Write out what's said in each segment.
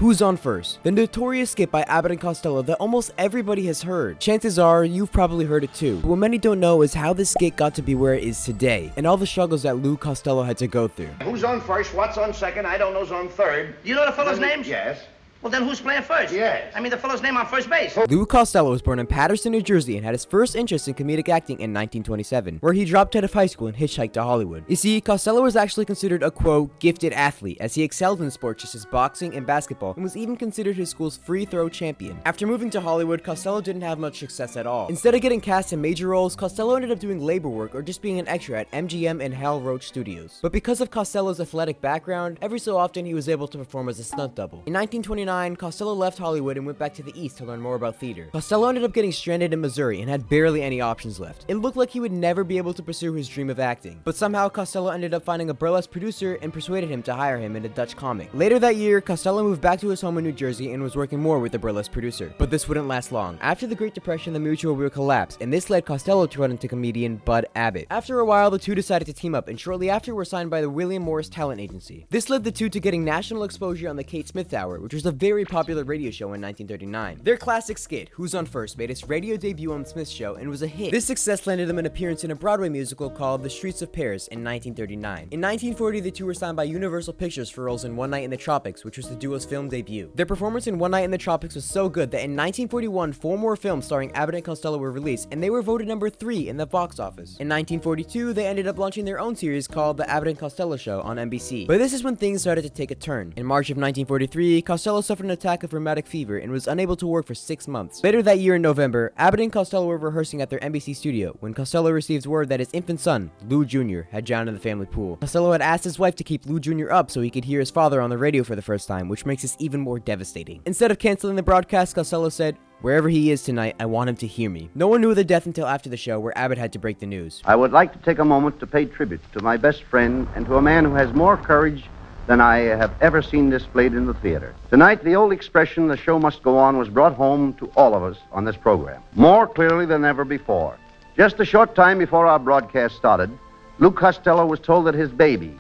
Who's on First? The notorious skit by Abbot and Costello that almost everybody has heard. Chances are, you've probably heard it too. But what many don't know is how this skit got to be where it is today, and all the struggles that Lou Costello had to go through. Who's on first, what's on second, I don't know's on third. You know the fellow's names? Yes. Well, then who's playing first? Yes. I mean the fellow's name on first base. Lou Costello was born in Paterson, New Jersey, and had his first interest in comedic acting in 1927, where he dropped out of high school and hitchhiked to Hollywood. You see, Costello was actually considered a, quote, gifted athlete, as he excelled in sports such as boxing and basketball, and was even considered his school's free throw champion. After moving to Hollywood, Costello didn't have much success at all. Instead of getting cast in major roles, Costello ended up doing labor work or just being an extra at MGM and Hal Roach Studios. But because of Costello's athletic background, every so often he was able to perform as a stunt double. In 1929, Costello left Hollywood and went back to the East to learn more about theater. Costello ended up getting stranded in Missouri and had barely any options left. It looked like he would never be able to pursue his dream of acting, but somehow Costello ended up finding a burlesque producer and persuaded him to hire him in a Dutch comic. Later that year, Costello moved back to his home in New Jersey and was working more with the burlesque producer. But this wouldn't last long. After the Great Depression, the Mutual would collapse, and this led Costello to run into comedian Bud Abbott. After a while, the two decided to team up, and shortly after were signed by the William Morris Talent Agency. This led the two to getting national exposure on the Kate Smith Hour, which was a very popular radio show in 1939. Their classic skit, Who's on First, made its radio debut on Smith's show and was a hit. This success landed them an appearance in a Broadway musical called The Streets of Paris in 1939. In 1940, the two were signed by Universal Pictures for roles in One Night in the Tropics, which was the duo's film debut. Their performance in One Night in the Tropics was so good that in 1941, 4 more films starring Abbott and Costello were released, and they were voted number 3 in the box office. In 1942, they ended up launching their own series called The Abbott and Costello Show on NBC. But this is when things started to take a turn. In March of 1943, Costello suffered an attack of rheumatic fever and was unable to work for 6 months. Later that year in November, Abbott and Costello were rehearsing at their NBC studio when Costello received word that his infant son, Lou Jr., had drowned in the family pool. Costello had asked his wife to keep Lou Jr. up so he could hear his father on the radio for the first time, which makes this even more devastating. Instead of canceling the broadcast, Costello said, "Wherever he is tonight, I want him to hear me." No one knew of the death until after the show, where Abbott had to break the news. I would like to take a moment to pay tribute to my best friend and to a man who has more courage than I have ever seen displayed in the theater. Tonight, the old expression, "the show must go on," was brought home to all of us on this program, more clearly than ever before. Just a short time before our broadcast started, Lou Costello was told that his baby,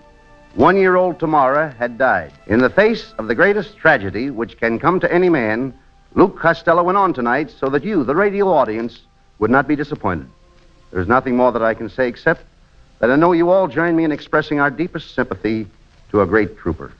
1-year-old Tamara, had died. In the face of the greatest tragedy which can come to any man, Lou Costello went on tonight so that you, the radio audience, would not be disappointed. There's nothing more that I can say except that I know you all join me in expressing our deepest sympathy to a great trooper.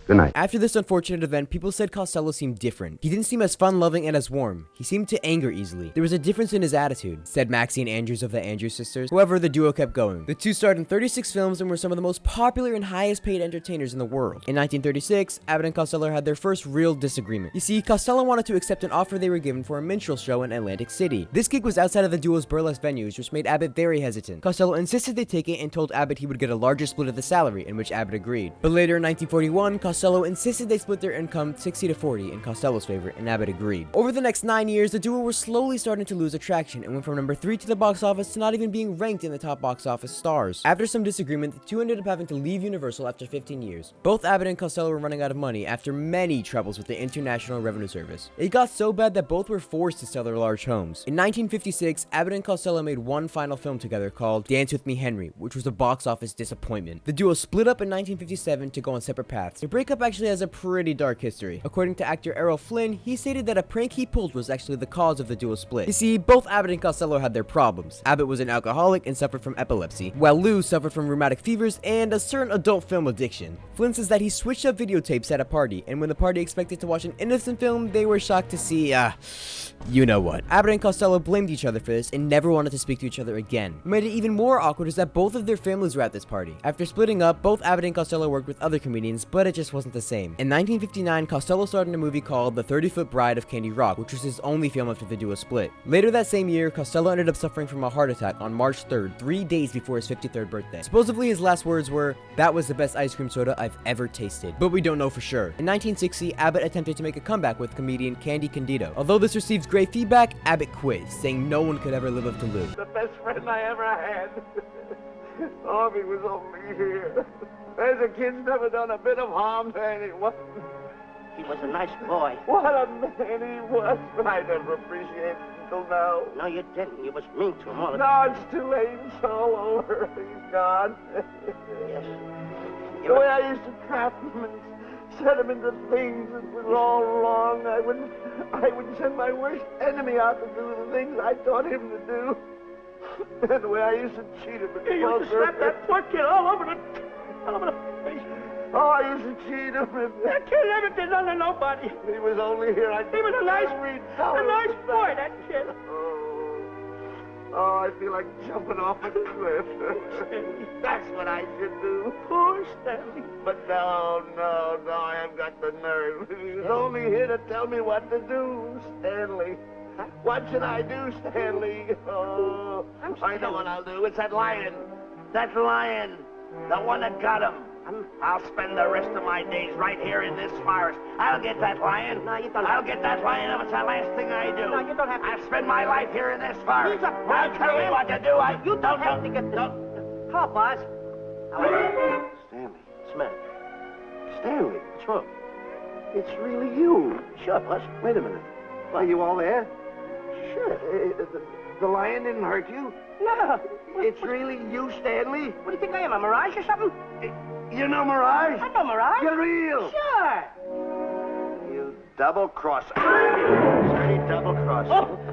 Good night. After this unfortunate event, people said Costello seemed different. He didn't seem as fun-loving and as warm. He seemed to anger easily. There was a difference in his attitude, said Maxie and Andrews of the Andrews Sisters. However, the duo kept going. The two starred in 36 films and were some of the most popular and highest-paid entertainers in the world. In 1936, Abbott and Costello had their first real disagreement. You see, Costello wanted to accept an offer they were given for a minstrel show in Atlantic City. This gig was outside of the duo's burlesque venues, which made Abbott very hesitant. Costello insisted they take it and told Abbott he would get a larger split of the salary, in which Abbott agreed. But later in 1941, Costello insisted they split their income 60-40 in Costello's favor, and Abbott agreed. Over the next 9 years, the duo were slowly starting to lose attraction and went from number 3 to the box office to not even being ranked in the top box office stars. After some disagreement, the two ended up having to leave Universal after 15 years. Both Abbott and Costello were running out of money after many troubles with the International Revenue Service. It got so bad that both were forced to sell their large homes. In 1956, Abbott and Costello made one final film together called Dance With Me, Henry, which was a box office disappointment. The duo split up in 1957 to go on separate paths. Their breakup actually has a pretty dark history. According to actor Errol Flynn, he stated that a prank he pulled was actually the cause of the duo split. You see, both Abbott and Costello had their problems. Abbott was an alcoholic and suffered from epilepsy, while Lou suffered from rheumatic fevers and a certain adult film addiction. Flynn says that he switched up videotapes at a party, and when the party expected to watch an innocent film, they were shocked to see, you know what. Abbott and Costello blamed each other for this and never wanted to speak to each other again. What made it even more awkward is that both of their families were at this party. After splitting up, both Abbott and Costello worked with other comedians, but it just wasn't the same. In 1959, Costello starred in a movie called The 30-Foot Bride of Candy Rock, which was his only film after the duo split. Later that same year, Costello ended up suffering from a heart attack on March 3rd, 3 days before his 53rd birthday. Supposedly his last words were, "That was the best ice cream soda I've ever tasted," but we don't know for sure. In 1960, Abbott attempted to make a comeback with comedian Candy Candido. Although this received great feedback, Abbott quit, saying no one could ever live up to Lou. The best friend I ever had. Harvey was only here. There's a kid's never done a bit of harm to anyone. He was a nice boy. What a man he was. I never appreciated it until now. No, you didn't. You was mean to him all the No, it's too late. It's all over. He's gone. Yes. The way I used to trap him and set him into things that was all wrong. I would send my worst enemy out to do the things I taught him to do. And the way I used to cheat him. You used to slap that poor kid all over the face. Oh, I used to cheat him. That kid never did nothing to nobody. He was only here. He was a nice boy, that kid. Oh, I feel like jumping off a cliff. That's what I should do. Poor Stanley. But no, I haven't got the nerve. He was only here to tell me what to do, Stanley. What should I do, Stanley? Oh, I know what I'll do. It's that lion. That lion. The one that got him. I'll spend the rest of my days right here in this forest. I'll get that lion. No, you don't. I'll get that lion if it's the last thing I do. No, you don't have to. I'll spend my life here in this forest. He's a Now tell me what to do. You don't have to get this. Come on, Buzz. Stanley. Smith. Stanley. What's wrong? It's really you. Sure, Buzz. Wait a minute. Are you all there? Sure. The lion didn't hurt you? No. It's really you, Stanley? What do you think I am, a mirage or something? You know Mirage? I know mirage. You're real. Sure. You double-crosser. Dirty double-crosser. Oh.